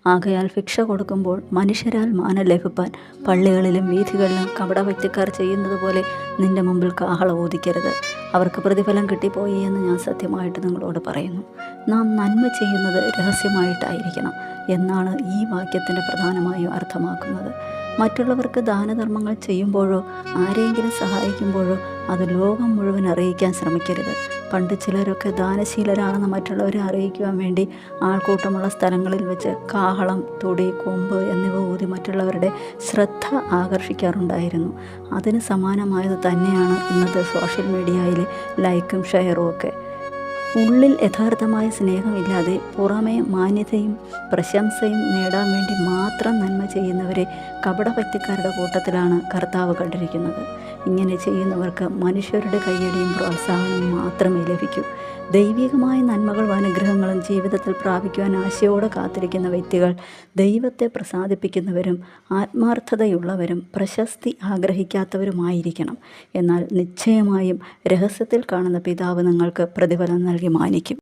ആകയാൽ ഭിക്ഷ കൊടുക്കുമ്പോൾ മനുഷ്യരാൽ മാനം ലഭിപ്പാൻ പള്ളികളിലും വീഥികളിലും കപടഭക്തിക്കാർ ചെയ്യുന്നത് പോലെ നിന്റെ മുമ്പിൽ കാഹളം ഊതിക്കരുത്. അവർക്ക് പ്രതിഫലം കിട്ടിപ്പോയി എന്ന് ഞാൻ സത്യമായിട്ട് നിങ്ങളോട് പറയുന്നു. നാം നന്മ ചെയ്യുന്നത് രഹസ്യമായിട്ടായിരിക്കണം എന്നാണ് ഈ വാക്യത്തിൻ്റെ പ്രധാനമായും അർത്ഥമാക്കുന്നത്. മറ്റുള്ളവർക്ക് ദാനധർമ്മങ്ങൾ ചെയ്യുമ്പോഴോ ആരെയെങ്കിലും സഹായിക്കുമ്പോഴോ അത് ലോകം മുഴുവൻ അറിയിക്കാൻ ശ്രമിക്കരുത്. പണ്ട് ചിലരൊക്കെ ദാനശീലരാണെന്ന് മറ്റുള്ളവരെ അറിയിക്കുവാൻ വേണ്ടി ആൾക്കൂട്ടമുള്ള സ്ഥലങ്ങളിൽ വെച്ച് കാഹളം, തുടി, കൊമ്പ് എന്നിവ ഊതി മറ്റുള്ളവരുടെ ശ്രദ്ധ ആകർഷിക്കാറുണ്ടായിരുന്നു. അതിന് സമാനമായത് തന്നെയാണ് ഇന്നത്തെ സോഷ്യൽ മീഡിയയിലെ ലൈക്കും ഷെയറും ഒക്കെ. ഉള്ളിൽ യഥാർത്ഥമായ സ്നേഹമില്ലാതെ പുറമേ മാന്യതയും പ്രശംസയും നേടാൻ വേണ്ടി മാത്രം നന്മ ചെയ്യുന്നവരെ കപടഭക്തിക്കാരുടെ കൂട്ടത്തിലാണ് കർത്താവ് കണ്ടിരിക്കുന്നത്. ഇങ്ങനെ ചെയ്യുന്നവർക്ക് മനുഷ്യരുടെ കയ്യടിയും പ്രോത്സാഹനവും മാത്രമേ ലഭിക്കൂ. ദൈവികമായ നന്മകളും അനുഗ്രഹങ്ങളും ജീവിതത്തിൽ പ്രാപിക്കുവാൻ ആശയോടെ കാത്തിരിക്കുന്ന വ്യക്തികൾ ദൈവത്തെ പ്രസാദിപ്പിക്കുന്നവരും ആത്മാർത്ഥതയുള്ളവരും പ്രശസ്തി ആഗ്രഹിക്കാത്തവരുമായിരിക്കണം. എന്നാൽ നിശ്ചയമായും രഹസ്യത്തിൽ കാണുന്ന പിതാവ് നിങ്ങൾക്ക് പ്രതിഫലം നൽകി മാനിക്കും.